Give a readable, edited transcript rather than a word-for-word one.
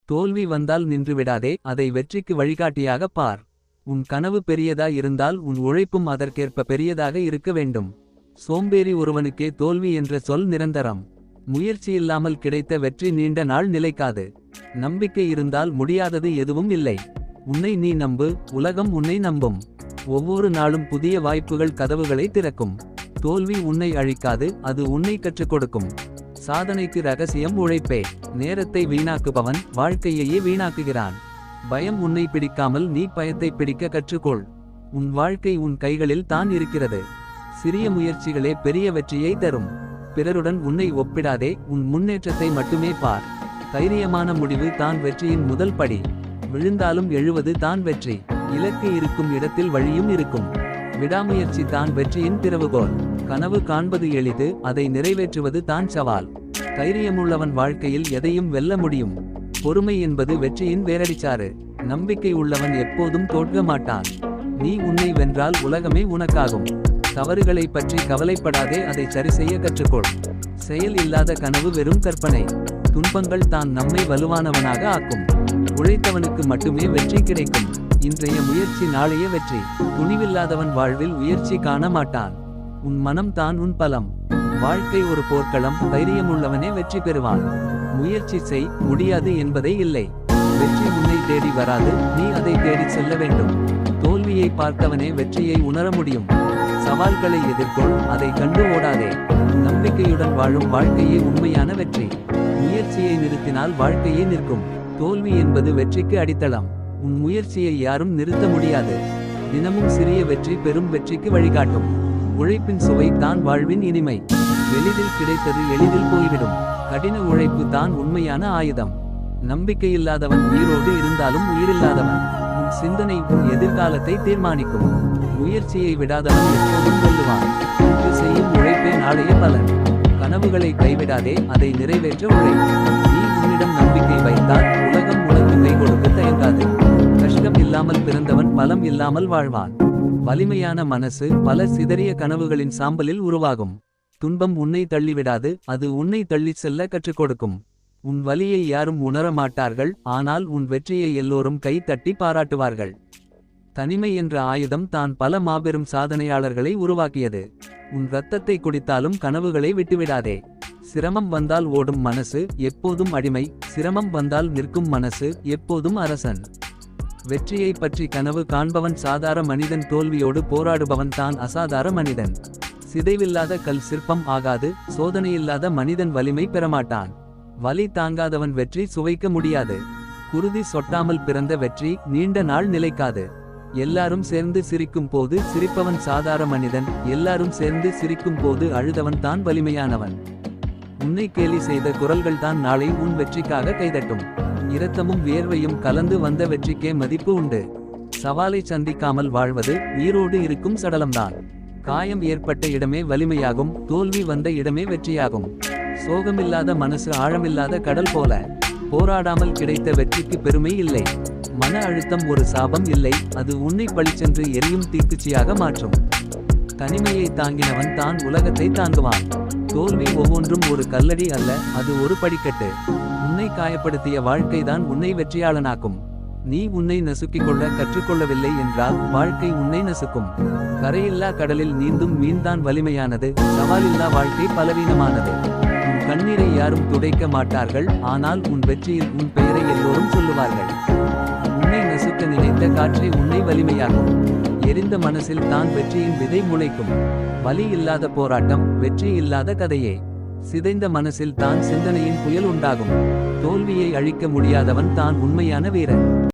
தோல்வி வந்தால் நின்றுவிடாதே, அதை வெற்றிக்கு வழிகாட்டியாக பார். உன் கனவு பெரியதா இருந்தால் உன் உழைப்பும் அதற்கேற்ப பெரியதாக இருக்க வேண்டும். சோம்பேறி ஒருவனுக்கே தோல்வி என்ற சொல் நிரந்தரம். முயற்சியில்லாமல் கிடைத்த வெற்றி நீண்ட நாள் நிலைக்காது. நம்பிக்கை இருந்தால் முடியாதது எதுவும் இல்லை. உன்னை நீ நம்பு, உலகம் உன்னை நம்பும். ஒவ்வொரு நாளும் புதிய வாய்ப்புகள் கதவுகளை திறக்கும். தோல்வி உன்னை அழிக்காது, அது உன்னை கற்றுக் கொடுக்கும். சாதனைக்கு ரகசியம் உழைப்பே. நேரத்தை வீணாக்குபவன் வாழ்க்கையையே வீணாக்குகிறான். பயம் உன்னை பிடிக்காமல் நீ பயத்தை பிடிக்க கற்றுக்கொள். உன் வாழ்க்கை உன் கைகளில் தான் இருக்கிறது. சிறிய முயற்சிகளே பெரிய வெற்றியை தரும். பிறருடன் உன்னை ஒப்பிடாதே, உன் முன்னேற்றத்தை மட்டுமே பார். தைரியமான முடிவு தான் வெற்றியின் முதல் படி. விழுந்தாலும் எழுவது தான் வெற்றி. இலக்கு இருக்கும் இடத்தில் வழியும் இருக்கும். விடாமுயற்சி தான் வெற்றியின் திறவுகோல். கனவு காண்பது எளிது, அதை நிறைவேற்றுவது தான் சவால். தைரியமுள்ளவன் வாழ்க்கையில் எதையும் வெல்ல முடியும். பொறுமை என்பது வெற்றியின் வேரடிச்சாறு. நம்பிக்கை உள்ளவன் எப்போதும் தோற்க மாட்டான். நீ உன்னை வென்றால் உலகமே உனக்காகும். தவறுகளை பற்றி கவலைப்படாதே, அதை சரிசெய்ய கற்றுக்கொள். செயல் இல்லாத கனவு வெறும் கற்பனை. துன்பங்கள் தான் நம்மை வலுவானவனாக ஆக்கும். உழைத்தவனுக்கு மட்டுமே வெற்றி கிடைக்கும். இன்றைய முயற்சி நாளைய வெற்றி. துணிவில்லாதவன் வாழ்வில் உயர்ச்சி காண மாட்டான். உன் மனம் தான் உன் பலம். வாழ்க்கை ஒரு போர்க்களம், தைரியமுள்ளவனே வெற்றி பெறுவான். முயற்சி செய், முடியாது என்பதே இல்லை. வெற்றி உன்னை தேடி வராது, நீ அதை தேடிச் செல்ல வேண்டும். தோல்வியை பார்த்தவனே வெற்றியை உணர முடியும். சவால்களை எதிர்கொள், அதை கண்டு ஓடாதே. நம்பிக்கையுடன் வாழும் வாழ்க்கையே உண்மையான வெற்றி. முயற்சியை நிறுத்தினால் வாழ்க்கையே நிற்கும். தோல்வி என்பது வெற்றிக்கு அடித்தளம். உன் முயற்சியை யாரும் நிறுத்த முடியாது. தினமும் சிறிய வெற்றி பெரும் வெற்றிக்கு வழிகாட்டும். உழைப்பின் சுவை தான் வாழ்வின் இனிமை. எளிதில் கிடைத்தது எளிதில் போய்விடும். கடின உழைப்பு தான் உண்மையான ஆயுதம். நம்பிக்கையில்லாதவன் உயிரோடு இருந்தாலும் உயிரில்லாதவன். உன் சிந்தனை உன் எதிர்காலத்தை தீர்மானிக்கும். முயற்சியை விடாதவன் எப்போதும் வெல்லுவான். இன்று செய்யும் உழைப்பே நாளைய பலன். கனவுகளை கைவிடாதே, அதை நிறைவேற்ற உழை. நீ உன்னிடம் நம்பிக்கை வைத்தால் உலகம் உனக்கு கை கொடுக்க தயங்காது. கஷ்டம் இல்லாமல் பிறந்தவன் பலம் இல்லாமல் வாழ்வான். வலிமையான மனசு பல சிதறிய கனவுகளின் சாம்பலில் உருவாகும். துன்பம் உன்னை தள்ளிவிடாது, அது உன்னை தள்ளிச் செல்ல கற்றுக் கொடுக்கும். உன் வலியை யாரும் உணர மாட்டார்கள், ஆனால் உன் வெற்றியை எல்லோரும் கை தட்டி பாராட்டுவார்கள். தனிமை என்ற ஆயுதம் தான் பல மாபெரும் சாதனையாளர்களை உருவாக்கியது. உன் இரத்தத்தை குடித்தாலும் கனவுகளை விட்டுவிடாதே. சிரமம் வந்தால் ஓடும் மனசு எப்போதும் அடிமை. சிரமம் வந்தால் நிற்கும் மனசு எப்போதும் அரசன். வெற்றியை பற்றி கனவு காண்பவன் சாதார மனிதன். தோல்வியோடு போராடுபவன் தான் அசாதார மனிதன். சிதைவில்லாத கல் சிற்பம் ஆகாது. சோதனையில்லாத மனிதன் வலிமை பெறமாட்டான். வலி தாங்காதவன் வெற்றி சுவைக்க முடியாது. குருதி சொட்டாமல் பிறந்த வெற்றி நீண்ட நாள் நிலைக்காது. எல்லாரும் சேர்ந்து சிரிக்கும் போது சிரிப்பவன் சாதார மனிதன். எல்லாரும் சேர்ந்து சிரிக்கும் போது அழுதவன் தான் வலிமையானவன். உன்னை கேலி செய்த குரல்கள் தான் நாளை உன் வெற்றிக்காக கைதட்டும். இரத்தமும் வியர்வையும் கலந்து வந்த வெற்றிக்கே மதிப்பு உண்டு. சவாலை சந்திக்காமல் வாழ்வது உயிரோடு இருக்கும் சடலம்தான். காயம் ஏற்பட்ட இடமே வலிமையாகும், தோல்வி வந்த இடமே வெற்றியாகும். சோகமில்லாத மனசு ஆழமில்லாத கடல் போல. போராடாமல் கிடைத்த வெற்றிக்கு பெருமை இல்லை. மன அழுத்தம் ஒரு சாபம் இல்லை, அது உன்னை பழிச்சென்று எரியும் தீக்குச்சியாக மாற்றும். தனிமையை தாங்கினவன் தான் உலகத்தை தாங்குவான். தோல்வி ஒவ்வொன்றும் ஒரு கல்லடி அல்ல, அது ஒரு படிக்கட்டு. உன்னை காயப்படுத்திய வாழ்க்கைதான் உன்னை வெற்றியாளனாக்கும். நீ உன்னை நசுக்கிக் கொள்ள கற்றுக்கொள்ளவில்லை என்றால் வாழ்க்கை உன்னை நசுக்கும். கரையில்லா கடலில் நீந்தும் மீன்தான் வலிமையானது. சவாலில்லா வாழ்க்கை பலவீனமானது. உன் கண்ணீரை யாரும் துடைக்க மாட்டார்கள், ஆனால் உன் வெற்றியில் உன் பெயரை எல்லோரும் சொல்லுவார்கள். உன்னை நசுக்க நினைத்த காற்றை உன்னை வலிமையாகும். எரிந்த மனசில் தான் வெற்றியின் விதை முளைக்கும். வலி இல்லாத போராட்டம் வெற்றி இல்லாத கதையே. சிதைந்த மனசில் தான் சிந்தனையின் புயல் உண்டாகும். தோல்வியை அழிக்க முடியாதவன் தான் உண்மையான வீரன்.